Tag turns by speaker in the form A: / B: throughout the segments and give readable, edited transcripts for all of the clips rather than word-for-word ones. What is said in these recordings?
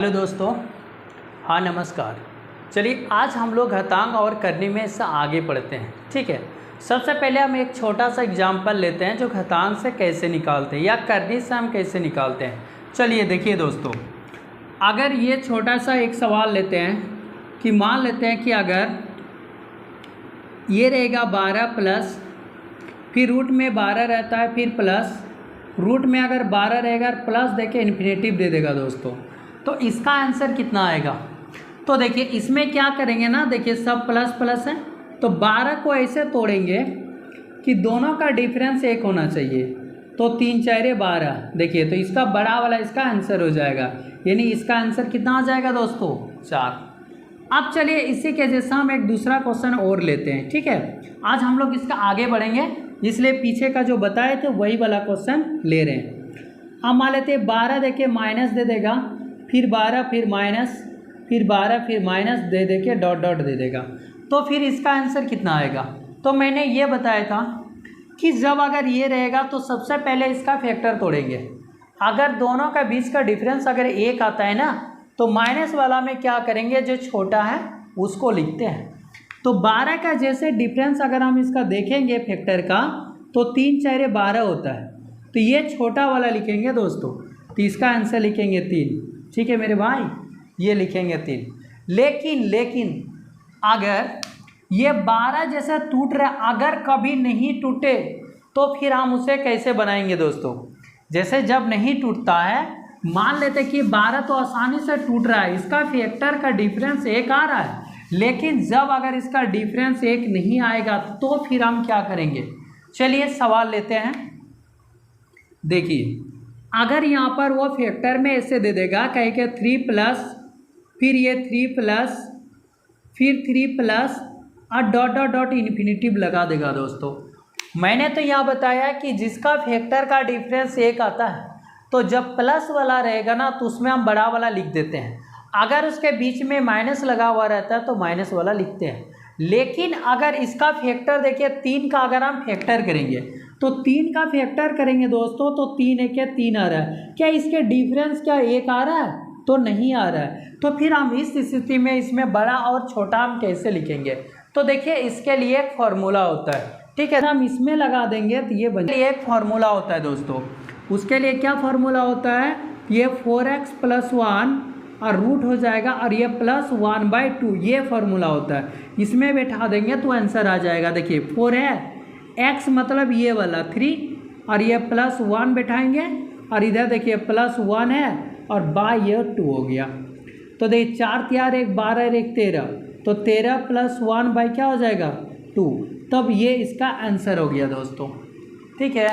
A: Hello दोस्तों, हाँ नमस्कार। चलिए आज हम लोग घातांक और करनी में इससे आगे बढ़ते हैं। ठीक है, सबसे पहले हम एक छोटा सा एग्जाम्पल लेते हैं जो घातांक से कैसे निकालते हैं या करनी से हम कैसे निकालते हैं। चलिए देखिए दोस्तों, अगर ये छोटा सा एक सवाल लेते हैं कि मान लेते हैं कि अगर ये रहेगा 12 प्लस, फिर रूट में 12 रहता है, फिर प्लस रूट में अगर 12 रहेगा प्लस देखिए इन्फिनेटिव दे देगा दोस्तों, तो इसका आंसर कितना आएगा। तो देखिए इसमें क्या करेंगे ना, देखिए सब प्लस प्लस है तो 12 को ऐसे तोड़ेंगे कि दोनों का डिफरेंस 1 होना चाहिए। तो 3 4 12 देखिए, तो इसका बड़ा वाला इसका आंसर हो जाएगा, यानी इसका आंसर कितना आ जाएगा दोस्तों 4। अब चलिए इसी के जैसा हम एक दूसरा क्वेश्चन और लेते हैं। ठीक है, आज हम लोग इसका आगे बढ़ेंगे, इसलिए पीछे का जो बताए थे वही वाला क्वेश्चन ले रहे हैं। अब मान लेते हैं 12 देखिए माइनस दे देगा, फिर 12 फिर माइनस, फिर 12 फिर माइनस दे के डॉट डॉट दे देगा, तो फिर इसका आंसर कितना आएगा। तो मैंने ये बताया था कि जब अगर ये रहेगा तो सबसे पहले इसका फैक्टर तोड़ेंगे। अगर दोनों का बीच का डिफरेंस अगर 1 आता है ना, तो माइनस वाला में क्या करेंगे, जो छोटा है उसको लिखते हैं। तो 12 का जैसे डिफरेंस अगर हम इसका देखेंगे फैक्टर का, तो 3 4 12 होता है, तो ये छोटा वाला लिखेंगे दोस्तों, तो इसका आंसर लिखेंगे 3। ठीक है मेरे भाई, ये लिखेंगे 3। लेकिन अगर ये 12 जैसा टूट रहा, अगर कभी नहीं टूटे तो फिर हम उसे कैसे बनाएंगे दोस्तों। जैसे जब नहीं टूटता है, मान लेते कि 12 तो आसानी से टूट रहा है, इसका फैक्टर का डिफरेंस 1 आ रहा है, लेकिन जब अगर इसका डिफरेंस 1 नहीं आएगा तो फिर हम क्या करेंगे। चलिए सवाल लेते हैं। देखिए अगर यहाँ पर वो फैक्टर में ऐसे दे देगा, कहे कि 3 प्लस, फिर ये 3 प्लस, फिर 3 प्लस और डॉट डॉट डॉट इन्फिनिटिव लगा देगा दोस्तों। मैंने तो यहाँ बताया कि जिसका फैक्टर का डिफरेंस 1 आता है, तो जब प्लस वाला रहेगा ना तो उसमें हम बड़ा वाला लिख देते हैं। अगर उसके बीच में माइनस लगा हुआ रहता है तो माइनस वाला लिखते हैं। लेकिन अगर इसका फैक्टर देखिए 3 का अगर हम फैक्टर करेंगे, तो 3 का फैक्टर करेंगे दोस्तों, तो 3 1 3 आ रहा है। क्या इसके डिफरेंस क्या 1 आ रहा है, तो नहीं आ रहा है। तो फिर हम इस स्थिति में इसमें बड़ा और छोटा हम कैसे लिखेंगे। तो देखिए इसके लिए एक फॉर्मूला होता है। ठीक है, हम इसमें लगा देंगे तो ये बन एक फॉर्मूला होता है दोस्तों। उसके लिए क्या फॉर्मूला होता है, ये 4x + 1 और रूट हो जाएगा, और ये +1/2 ये फॉर्मूला होता है। इसमें बैठा देंगे तो आंसर आ जाएगा। देखिए 4 है, x मतलब ये वाला 3, और ये +1 बैठाएंगे, और इधर देखिए +1 है और बाय ये 2 हो गया। तो देखिए 4 4 1 12 1 13, तो 13 + 1 बाय क्या हो जाएगा 2। तब ये इसका आंसर हो गया दोस्तों। ठीक है,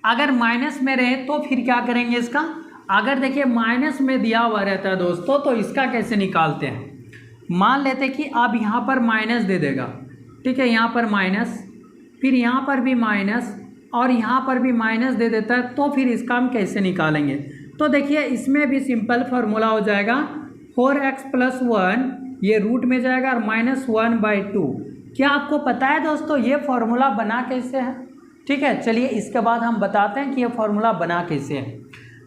A: अगर माइनस में रहे तो फिर क्या करेंगे इसका। अगर देखिए माइनस में दिया हुआ रहता है दोस्तों, तो इसका कैसे निकालते हैं। मान लेते कि अब यहाँ पर माइनस दे देगा। ठीक है, यहाँ पर माइनस, फिर यहाँ पर भी माइनस, और यहाँ पर भी माइनस दे देता है, तो फिर इसका हम कैसे निकालेंगे। तो देखिए इसमें भी सिंपल फार्मूला हो जाएगा, 4x + 1 ये रूट में जाएगा और -1/2। क्या आपको पता है दोस्तों ये फार्मूला बना कैसे है। ठीक है, चलिए इसके बाद हम बताते हैं कि ये फार्मूला बना कैसे है।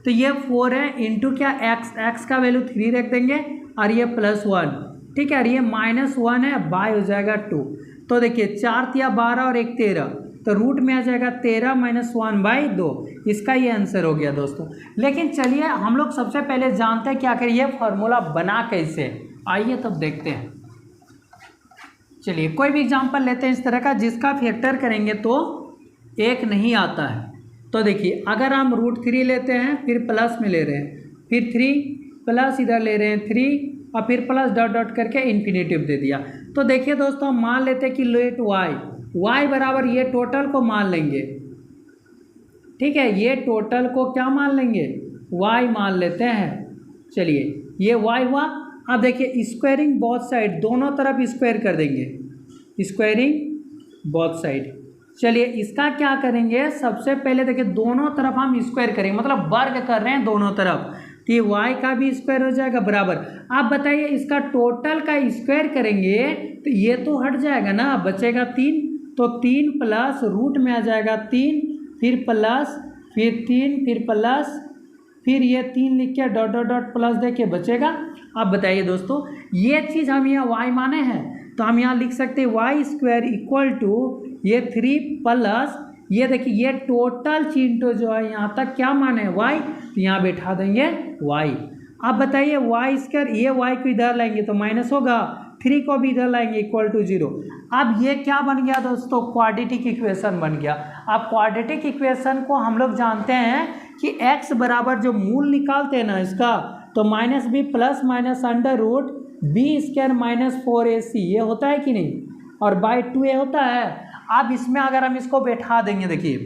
A: तो ये 4 है इंटू क्या x का वैल्यू 3 रख देंगे, और ये +1। ठीक है, और ये -1 है, बाय हो जाएगा 2। तो देखिए 4 या 12 और 1 13, तो रूट में आ जाएगा 13 - 1/2। इसका ये आंसर हो गया दोस्तों। लेकिन चलिए हम लोग सबसे पहले जानते हैं क्या करें, ये फार्मूला बना कैसे। आइए तब देखते हैं। चलिए कोई भी एग्जाम्पल लेते हैं इस तरह का, जिसका फैक्टर करेंगे तो 1 नहीं आता है। तो देखिए अगर हम √3 लेते हैं, फिर प्लस में ले रहे हैं, फिर 3 प्लस इधर ले रहे हैं 3, और फिर प्लस डॉट डॉट करके इन्फिनेटिव दे दिया। तो देखिए दोस्तों मान लेते हैं कि लेट y बराबर ये टोटल को मान लेंगे। ठीक है, ये टोटल को क्या मान लेंगे, y मान लेते हैं। चलिए ये y हुआ। अब देखिए स्क्वायरिंग बोथ साइड, दोनों तरफ स्क्वायर कर देंगे, स्क्वायरिंग बोथ साइड। चलिए इसका क्या करेंगे, सबसे पहले देखिए दोनों तरफ हम स्क्वायर करेंगे, मतलब वर्ग कर रहे हैं दोनों तरफ, तो ये y का भी स्क्वायर हो जाएगा बराबर। आप बताइए इसका टोटल का स्क्वायर करेंगे तो ये तो हट जाएगा ना, बचेगा 3, तो 3 प्लस रूट में आ जाएगा 3, फिर प्लस, फिर 3, फिर प्लस, फिर ये 3 लिख के डॉट डॉट डॉट प्लस दे के बचेगा। अब बताइए दोस्तों, ये चीज़ हम यहाँ y माने हैं तो हम यहाँ लिख सकते हैं वाई स्क्वायर इक्वल टू ये 3 प्लस ये देखिए ये टोटल चिंटो जो है यहाँ तक क्या माने y, तो यहाँ बैठा देंगे y। अब बताइए वाई स्क्वायर, ये y को इधर लाएंगे तो माइनस होगा, 3 को भी इधर लाएंगे इक्वल टू 0। अब ये क्या बन गया दोस्तों, क्वाड्रेटिक इक्वेशन बन गया। अब क्वाड्रेटिक इक्वेशन को हम लोग जानते हैं कि x बराबर जो मूल निकालते हैं ना इसका, तो minus B plus minus under root B square minus 4ac ये होता है कि नहीं, और बाई 2a होता है। अब इसमें अगर हम इसको बैठा देंगे देखिए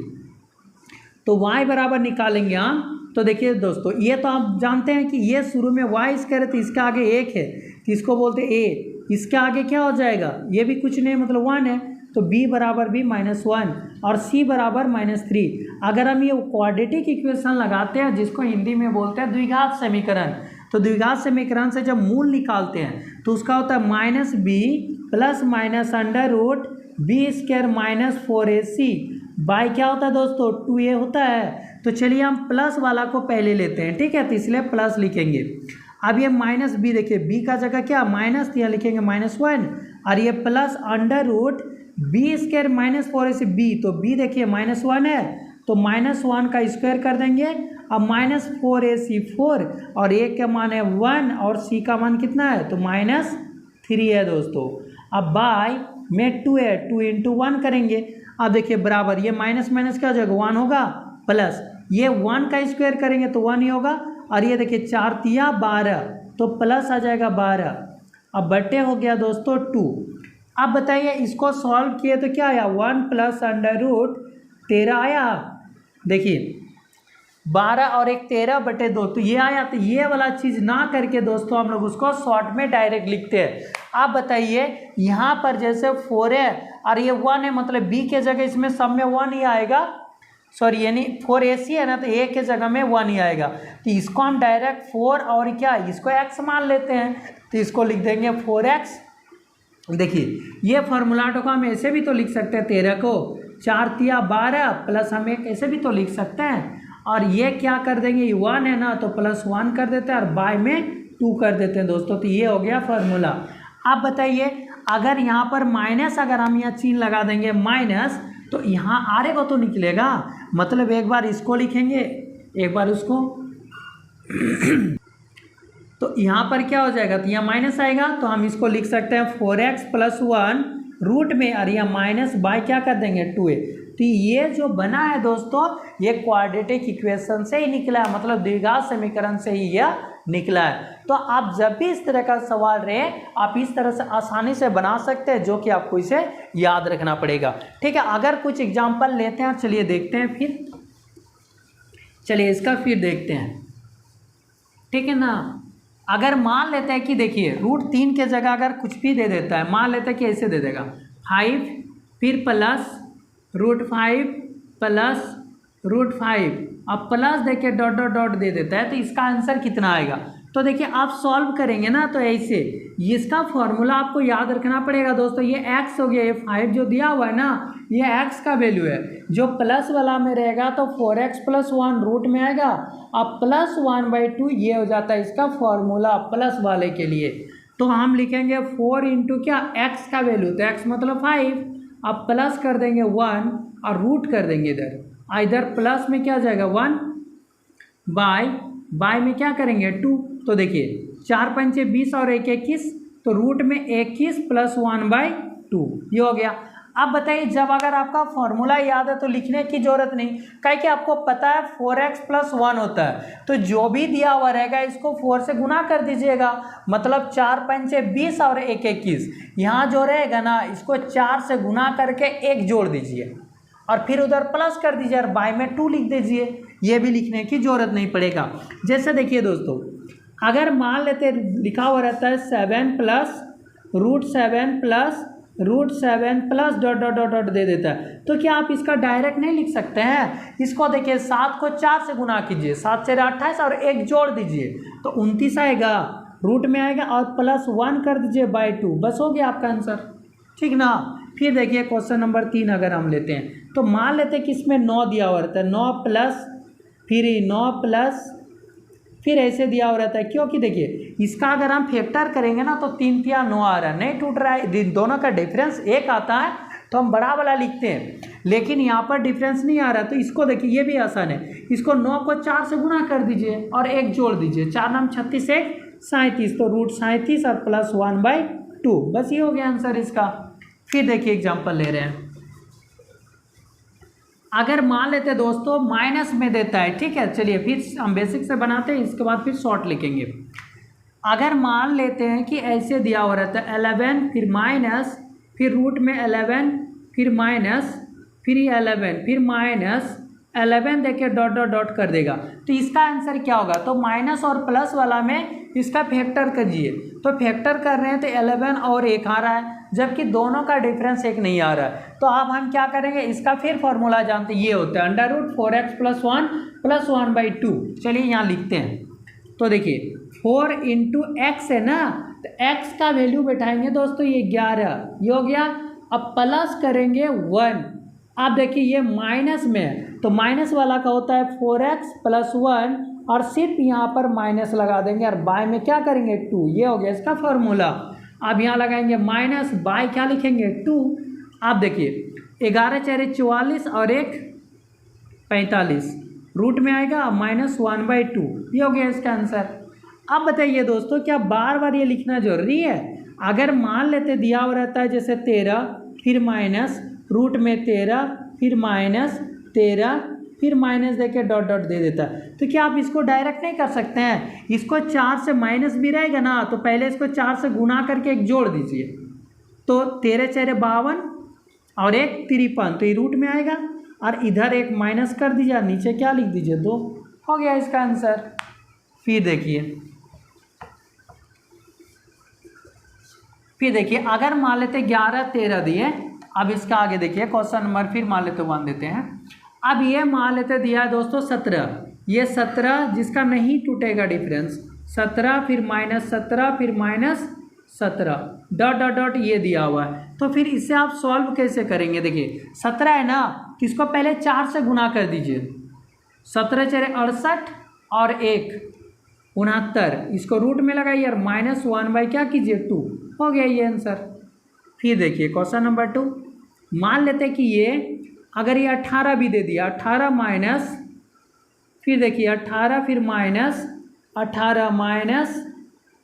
A: तो y बराबर निकालेंगे हम, तो देखिए दोस्तों ये तो आप जानते हैं कि ये शुरू में y स्क्वायर है तो इसके आगे 1 है तो इसको बोलते हैं a, इसके आगे क्या हो जाएगा, ये भी कुछ नहीं मतलब 1 है तो b बराबर भी -1 और c बराबर -3। अगर हम ये क्वाड्रेटिक इक्वेशन लगाते हैं जिसको हिंदी में बोलते हैं द्विघात समीकरण, तो द्विघात समीकरण से जब मूल निकालते हैं तो उसका होता है minus B plus minus under root B square minus 4ac by क्या होता है दोस्तों 2a होता है। तो चलिए हम प्लस वाला को पहले लेते हैं, ठीक है, तो इसलिए प्लस लिखेंगे। अब ये माइनस बी देखिए b का जगह क्या माइनस, तो यहाँ लिखेंगे -1 और ये plus under root B square minus 4ac b, तो b देखिए -1 है तो -1 का स्क्वायर कर देंगे। अब -4ac 4 और a का मान है 1 और c का मान कितना है तो -3 है दोस्तों। अब बाय में 2 है, 2 × 1 करेंगे। अब देखिए बराबर ये माइनस माइनस क्या हो जाएगा 1 होगा, प्लस ये 1 का स्क्वायर करेंगे तो 1 ही होगा, और ये देखिए 4 तिया 12 तो प्लस आ जाएगा 12। अब बटे हो गया दोस्तों 2। अब बताइए इसको सॉल्व किए तो क्या आया 1 प्लस अंडर रूट 13 आया, देखिए 12 और 1 13/2 तो ये आया। तो ये वाला चीज़ ना करके दोस्तों हम लोग उसको शॉर्ट में डायरेक्ट लिखते हैं। आप बताइए यहाँ पर जैसे 4 है और ये 1 है मतलब b के जगह इसमें सब में 1 ही आएगा, सॉरी यानी 4ac है ना तो a के जगह में 1 ही आएगा। तो इसको हम डायरेक्ट 4 और क्या इसको x मान लेते हैं तो इसको लिख देंगे 4x। देखिए ये फॉर्मूला को हम ऐसे भी तो लिख सकते हैं 13 को 4 तिया 12 प्लस हम एक ऐसे भी तो लिख सकते हैं, और ये क्या कर देंगे 1 है ना तो +1 कर देते हैं और बाय में 2 कर देते हैं दोस्तों। तो ये हो गया फार्मूला। अब बताइए अगर यहाँ पर माइनस अगर हम यहाँ चिन्ह लगा देंगे माइनस तो यहाँ आरे को तो निकलेगा, मतलब एक बार इसको लिखेंगे एक बार उसको तो यहाँ पर क्या हो जाएगा तो यहाँ माइनस आएगा तो हम इसको लिख सकते हैं 4x + 1 रूट में और यह माइनस बाय क्या कर देंगे 2a। तो ये जो बना है दोस्तों ये क्वाड्रेटिक इक्वेशन से ही निकला है, मतलब द्विघात समीकरण से ही यह निकला है। तो आप जब भी इस तरह का सवाल रहे आप इस तरह से आसानी से बना सकते हैं, जो कि आपको इसे याद रखना पड़ेगा, ठीक है। अगर कुछ एग्जाम्पल लेते हैं चलिए देखते हैं, फिर चलिए इसका फिर देखते हैं, ठीक है ना। अगर मान लेते हैं कि देखिए √3 के जगह अगर कुछ भी दे देता है, मान लेते हैं कि ऐसे दे देगा 5 फिर प्लस √5 प्लस √5 अब प्लस देखिए डॉट डॉट डॉट दे देता है, तो इसका आंसर कितना आएगा। तो देखिए आप सॉल्व करेंगे ना तो ऐसे इसका फॉर्मूला आपको याद रखना पड़ेगा दोस्तों। ये x हो गया, ये 5 जो दिया हुआ है ना ये x का वैल्यू है, जो प्लस वाला में रहेगा तो 4x + 1 रूट में आएगा, अब +1/2 ये हो जाता है इसका फॉर्मूला प्लस वाले के लिए। तो हम लिखेंगे 4 × क्या x का वैल्यू, तो x मतलब 5, अब प्लस कर देंगे 1 और रूट कर देंगे इधर प्लस में क्या जाएगा 1 बाय में क्या करेंगे 2। तो देखिए 4 × 5 = 20 और 1 = 21, तो रूट में 21 + 1/2 ये हो गया। अब बताइए जब अगर आपका फॉर्मूला याद है तो लिखने की जरूरत नहीं, काहे कि आपको पता है 4x + 1 होता है, तो जो भी दिया हुआ रहेगा इसको 4 से गुना कर दीजिएगा, मतलब 4 × 5 = 20 और 1 = 21। यहाँ जो रहेगा ना इसको 4 से गुना करके 1 जोड़ दीजिए और फिर उधर प्लस कर दीजिए और बाय में 2 लिख दीजिए, ये भी लिखने की जरूरत नहीं पड़ेगा। जैसे देखिए दोस्तों अगर मान लेते लिखा हुआ रहता है 7 + √7 + √7 plus dot dot dot dot दे देता है, तो क्या आप इसका डायरेक्ट नहीं लिख सकते हैं। इसको देखिए 7 को 4 से गुना कीजिए, 7 × 28 और 1 जोड़ दीजिए तो 29 आएगा, रूट में आएगा और +1 कर दीजिए बाय 2, बस हो गया आपका आंसर, ठीक ना। फिर देखिए क्वेश्चन नंबर 3 अगर हम लेते हैं तो मान लेते हैं कि इसमें 9 दिया हुआ रहता है, 9 प्लस फिर 9 प्लस फिर ऐसे दिया हुआ रहता है, क्योंकि देखिए इसका अगर हम फैक्टर करेंगे ना तो 3 तिया 9 आ रहा है, नहीं टूट रहा है, दोनों का डिफरेंस 1 आता है तो हम बड़ा वाला लिखते हैं, लेकिन यहाँ पर डिफरेंस नहीं आ रहा। तो इसको देखिए ये भी आसान है, इसको 9 को 4 से गुणा कर दीजिए और 1 जोड़ दीजिए, 4 नाम 36 1 37, तो रूट 37 और प्लस 1/2, बस ये हो गया आंसर इसका। फिर देखिए एग्जाम्पल ले रहे हैं, अगर मान लेते दोस्तों माइनस में देता है, ठीक है, चलिए फिर हम बेसिक से बनाते हैं, इसके बाद फिर शॉर्ट लिखेंगे। अगर मान लेते हैं कि ऐसे दिया हुआ रहता है 11 फिर माइनस फिर रूट में 11 फिर माइनस फिर 11 फिर माइनस 11 देखिए डॉट डॉट डॉट कर देगा, तो इसका आंसर क्या होगा? तो माइनस और प्लस वाला में इसका फैक्टर कीजिए, तो फैक्टर कर रहे हैं तो 11 और 1 आ रहा है, जबकि दोनों का डिफरेंस 1 नहीं आ रहा है। तो अब हम क्या करेंगे, इसका फिर फॉर्मूला जानते हैं, ये होता है √4x + 1 + 1/2। चलिए यहाँ लिखते हैं, तो देखिए 4 × x है ना, तो x का वैल्यू बैठाएंगे दोस्तों, ये 11 ये हो गया। अब प्लस करेंगे 1, अब देखिए ये माइनस में है, तो माइनस वाला का होता है 4x + 1 और सिर्फ यहाँ पर माइनस लगा देंगे और बाय में क्या करेंगे 2, ये हो गया इसका फॉर्मूला। अब यहाँ लगाएंगे माइनस, बाय क्या लिखेंगे 2। आप देखिए 11 × 4 = 44 और 1 45, रूट में आएगा -1/2, ये हो गया इसका आंसर। अब बताइए दोस्तों, क्या बार बार ये लिखना जरूरी है? अगर मान लेते दिया हुआ रहता है जैसे 13 फिर माइनस रूट में 13 फिर माइनस 13 फिर माइनस देके डॉट डॉट दे देता है, तो क्या आप इसको डायरेक्ट नहीं कर सकते हैं? इसको 4 से माइनस भी रहेगा ना, तो पहले इसको 4 से गुना करके 1 जोड़ दीजिए, तो 13 × 4 = 52 और 1 53, तो ये रूट में आएगा और इधर 1 माइनस कर दीजिए, नीचे क्या लिख दीजिए 2, हो गया इसका आंसर। फिर देखिए अगर मान लेते 11 13 दिए, अब इसका आगे देखिए क्वेश्चन नंबर फिर मान लेते 1 देते हैं। अब ये मान लेते दिया है दोस्तों 17, ये 17 जिसका नहीं टूटेगा डिफरेंस, 17 फिर -17 फिर -17 डॉट डॉट डॉट ये दिया हुआ है, तो फिर इसे आप सॉल्व कैसे करेंगे? देखिए 17 है ना, तो इसको पहले 4 से गुना कर दीजिए, 17 × 4 = 68 और 1 69, इसको रूट में लगाइए और -1/2 क्या कीजिए 2, हो गया ये आंसर। फिर देखिए क्वेश्चन नंबर 2, मान लेते कि ये अगर ये 18 भी दे दिया, 18 माइनस फिर देखिए 18 फिर माइनस 18 माइनस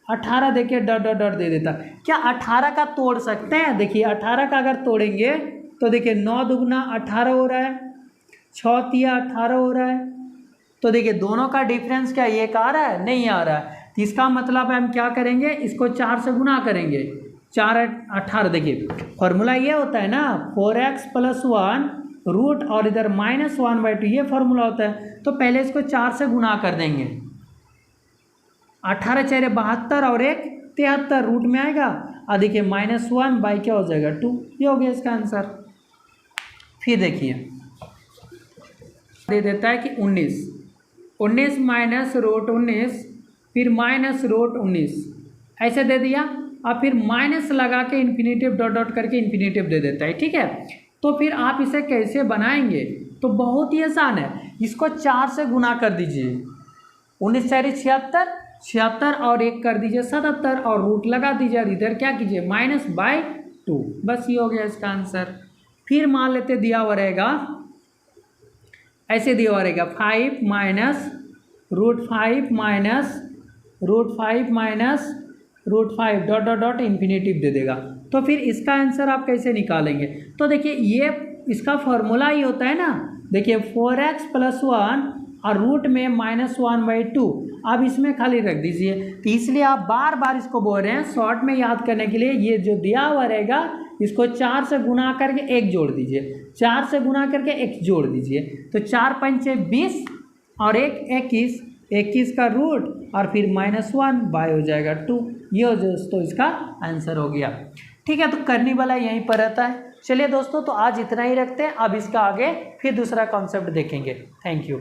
A: 18 देखिए डॉट डॉट डॉट दे देता, क्या 18 का तोड़ सकते हैं? देखिए 18 का अगर तोड़ेंगे तो देखिए 9 दूगुना 18 हो रहा है, 6 तिया 18 हो रहा है, तो देखिए दोनों का डिफरेंस क्या 1 आ रहा है? नहीं आ रहा है, तो इसका मतलब हम क्या करेंगे, इसको 4 से गुना करेंगे, 4 × 18, देखिए फॉर्मूला ये होता है ना 4x + 1 रूट और इधर -1/2, ये फॉर्मूला होता है। तो पहले इसको 4 से गुना कर देंगे, 18 × 4 = 72 और 1 73, रूट में आएगा और देखिए -1/2 क्या हो जाएगा 2, ये हो गया इसका आंसर। फिर देखिए दे देता है कि 19 माइनस √19 फिर माइनस √19 ऐसे दे दिया, और फिर माइनस लगा के इन्फिनेटिव डॉट डॉट करके इन्फिनेटिव दे देता है, ठीक है। तो फिर आप इसे कैसे बनाएंगे? तो बहुत ही आसान है, इसको 4 से गुना कर दीजिए, 19 × 4 = 76, 76 और 1 कर दीजिए 77 और रूट लगा दीजिए और इधर क्या कीजिए -/2, बस ये हो गया इसका आंसर। फिर मान लेते दिया हुआ रहेगा, ऐसे दिया हुआ रहेगा 5 minus √5 minus √5 minus √5 dot dot dot infinity दे देगा, तो फिर इसका आंसर आप कैसे निकालेंगे? तो देखिए ये इसका फॉर्मूला ही होता है ना, देखिए 4x + 1 और रूट में -1/2, आप इसमें खाली रख दीजिए, तो इसलिए आप बार बार इसको बोल रहे हैं शॉर्ट में याद करने के लिए, ये जो दिया हुआ रहेगा इसको 4 से गुना करके 1 जोड़ दीजिए, 4 से गुना करके 1 जोड़ दीजिए, तो 4 × 5 = 20 और 1 21, 21 का रूट और फिर -1/2 हो जाएगा 2, ये हो दोस्तों इसका आंसर हो गया। ठीक है, तो करने वाला यहीं पर रहता है। चलिए दोस्तों, तो आज इतना ही रखते हैं, अब इसका आगे फिर दूसरा कॉन्सेप्ट देखेंगे। Thank you.